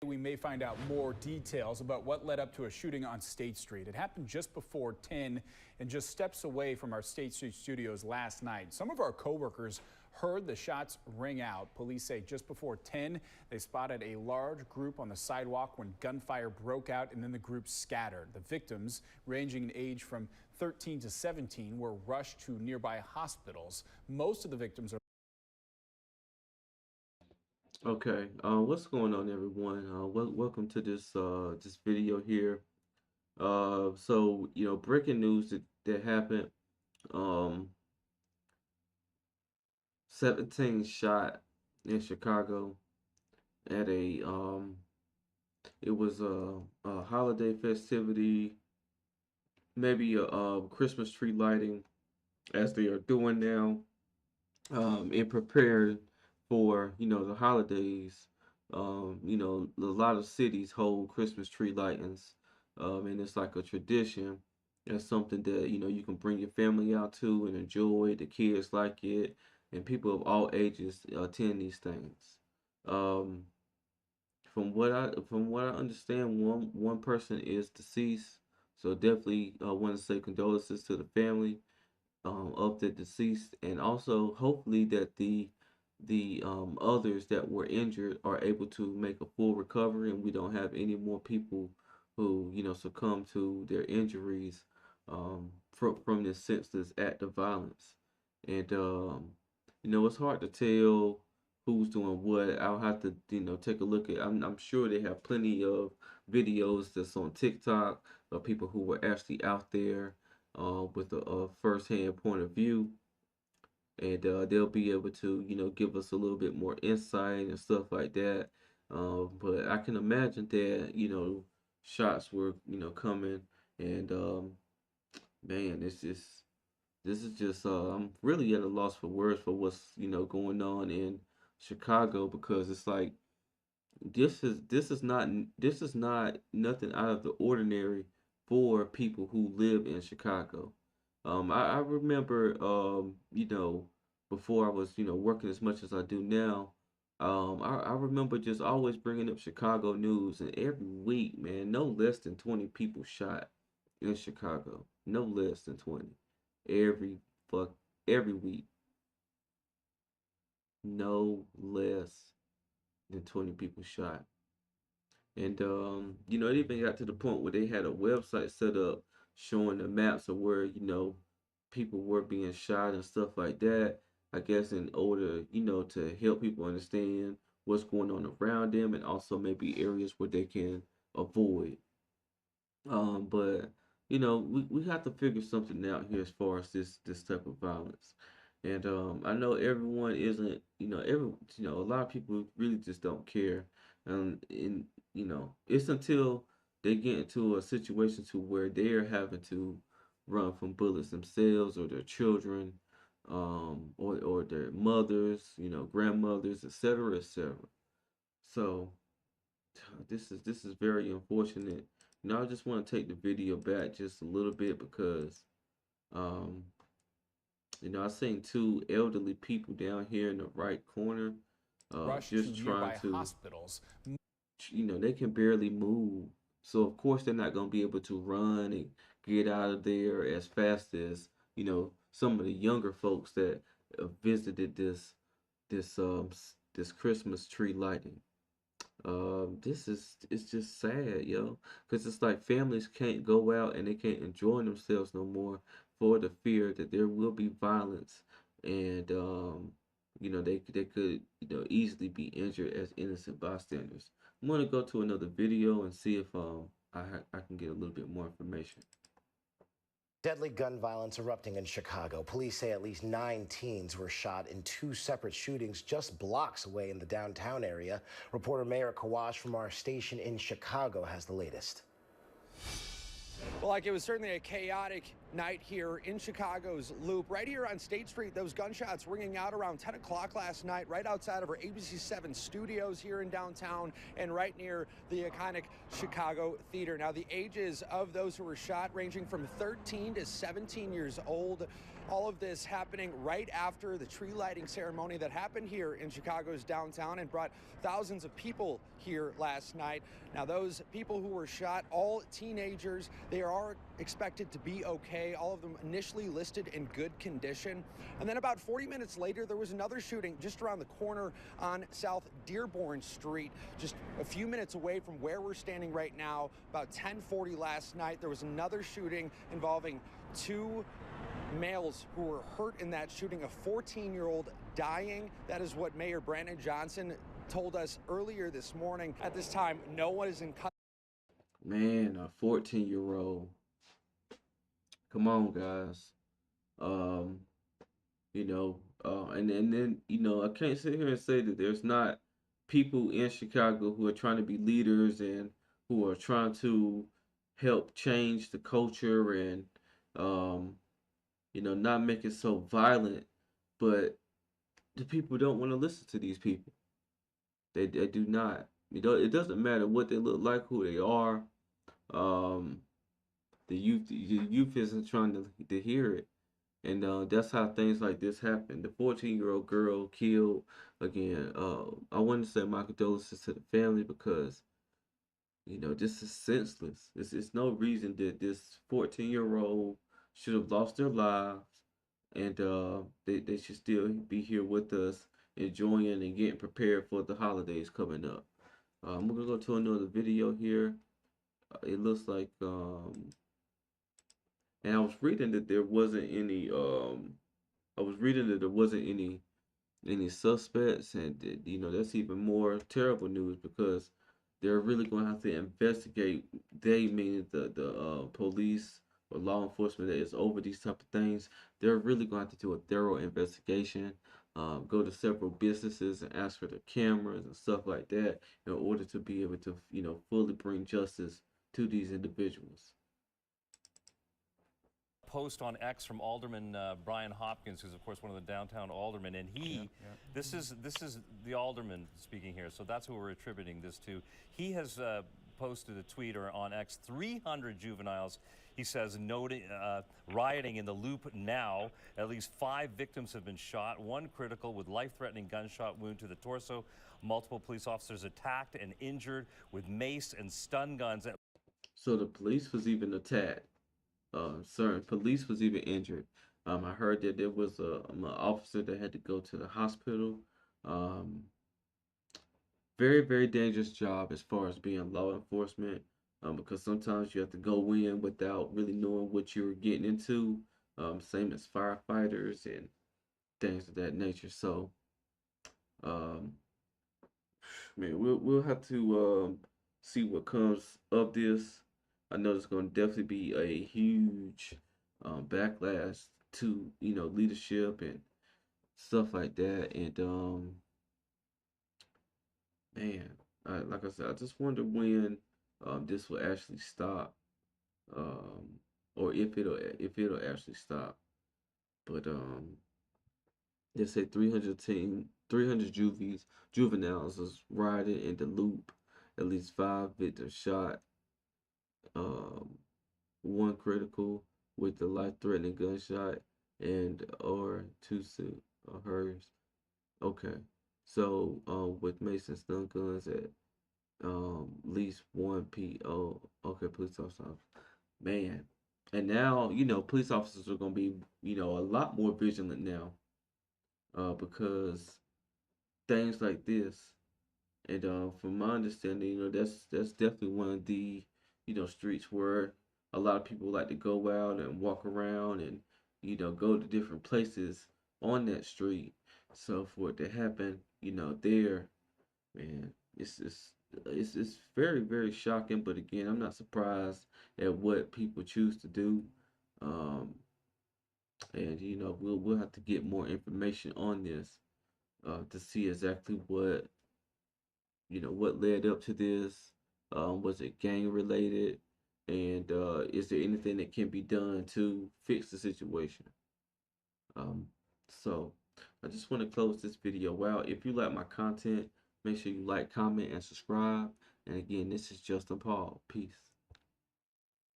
We may find out more details about what led up to a shooting on State Street. It happened just before 10 and just steps away from our State Street studios last night. Some of our coworkers heard the shots ring out. Police say just before 10, they spotted a large group on the sidewalk when gunfire broke out and then the group scattered. The victims, ranging in age from 13 to 17, were rushed to nearby hospitals. Most of the victims are Okay, what's going on, everyone? Welcome to this video here. Breaking news that happened. Um, 17 shot in Chicago at it was a holiday festivity, maybe a Christmas tree lighting, as they are doing now. And prepared for the holidays. A lot of cities hold Christmas tree lightings, and it's like a tradition. It's something that you can bring your family out to and enjoy. The kids like it, and people of all ages attend these things. Um, from what I understand, one person is deceased, so definitely want to say condolences to the family of the deceased, and also hopefully that the others that were injured are able to make a full recovery, and we don't have any more people who succumb to their injuries from this senseless act of violence. And it's hard to tell who's doing what. I'll have to take a look at. I'm sure they have plenty of videos that's on TikTok of people who were actually out there with a first-hand point of view, and they'll be able to give us a little bit more insight and stuff like that. But I can imagine that shots were coming, and man, this is just I'm really at a loss for words for what's going on in Chicago, because it's like this is not nothing out of the ordinary for people who live in Chicago. I remember before I was working as much as I do now. I remember just always bringing up Chicago news, and every week, man, no less than 20 people shot in Chicago. No less than 20. Every fuck every week, no less than 20 people shot. And it even got to the point where they had a website set up showing the maps of where, people were being shot and stuff like that. I guess in order, to help people understand what's going on around them, and also maybe areas where they can avoid. But we have to figure something out here as far as this type of violence. And I know everyone isn't, a lot of people really just don't care. And it's until they get into a situation to where they're having to run from bullets themselves, or their children, or their mothers, grandmothers, etc., etc. So this is very unfortunate. I just want to take the video back just a little bit, because um, I seen two elderly people down here in the right corner, rushed to just trying nearby to, hospitals. they can barely move. So of course they're not gonna be able to run and get out of there as fast as some of the younger folks that visited this Christmas tree lighting. This is it's just sad, yo, because it's like families can't go out and they can't enjoy themselves no more for the fear that there will be violence, and they could easily be injured as innocent bystanders. I'm gonna go to another video and see if I can get a little bit more information. Deadly gun violence erupting in Chicago. Police say at least 9 teens were shot in 2 separate shootings just blocks away in the downtown area. Reporter Mayor Kawash from our station in Chicago has the latest. Well, like, it was certainly a chaotic night here in Chicago's Loop. Right here on State Street, those gunshots ringing out around 10 o'clock last night, right outside of our ABC7 studios here in downtown and right near the iconic Chicago Theater. Now, the ages of those who were shot ranging from 13 to 17 years old. All of this happening right after the tree lighting ceremony that happened here in Chicago's downtown and brought thousands of people here last night. Now, those people who were shot, all teenagers, they are expected to be okay. All of them initially listed in good condition. And then about 40 minutes later, there was another shooting just around the corner on South Dearborn Street, just a few minutes away from where we're standing right now. About 10:40 last night, there was another shooting involving two males who were hurt in that shooting, a 14-year-old dying. That is what Mayor Brandon Johnson told us earlier this morning. At this time, no one is in custody. Man, a 14-year-old. Come on, guys. Um, and then, I can't sit here and say that there's not people in Chicago who are trying to be leaders and who are trying to help change the culture and, um, not make it so violent. But the people don't want to listen to these people. They do not. It doesn't matter what they look like, who they are. Um, the youth isn't trying to hear it. And that's how things like this happen. The 14-year-old girl killed again. I want to say my condolences to the family because this is senseless. It's no reason that this 14-year-old should have lost their lives, and they should still be here with us, enjoying and getting prepared for the holidays coming up. We're gonna go to another video here. It looks like and I was reading that there wasn't any any suspects, and that's even more terrible news because they're really going to have to investigate. They meaning the police or law enforcement that is over these type of things. They're really going to have to do a thorough investigation. Go to several businesses and ask for the cameras and stuff like that in order to be able to fully bring justice to these individuals. Post on X from Alderman Brian Hopkins, who's of course one of the downtown aldermen, and this is the alderman speaking here, so that's who we're attributing this to. He has posted a tweet or on X, 300 juveniles, he says, noting rioting in the Loop now. At least 5 victims have been shot, 1 critical with life-threatening gunshot wound to the torso. Multiple police officers attacked and injured with mace and stun guns. So the police was even attacked. Certain police was even injured. I heard that there was an officer that had to go to the hospital. Very, very dangerous job as far as being law enforcement, because sometimes you have to go in without really knowing what you're getting into. Same as firefighters and things of that nature. So, man, we'll have to see what comes of this. I know there's going to definitely be a huge backlash to leadership and stuff like that. And man, like I said, I just wonder when this will actually stop, or if it'll actually stop. But they say 300 juveniles was rioting in the Loop. At least 5 victims shot. 1 critical with the life-threatening gunshot, and or 2 hers. Okay, so with mace and stun guns at least 1 PO. Okay, police officer. Man, and now police officers are gonna be a lot more vigilant now, because things like this. And from my understanding, that's definitely one of the streets where a lot of people like to go out and walk around and go to different places on that street. So for it to happen, there, man, it's very, very shocking. But again, I'm not surprised at what people choose to do. And we'll have to get more information on this to see exactly what led up to this. Was it gang related? and is there anything that can be done to fix the situation? So I just want to close this video out. If you like my content, make sure you like, comment, and subscribe. And again, this is Justin Paul. Peace.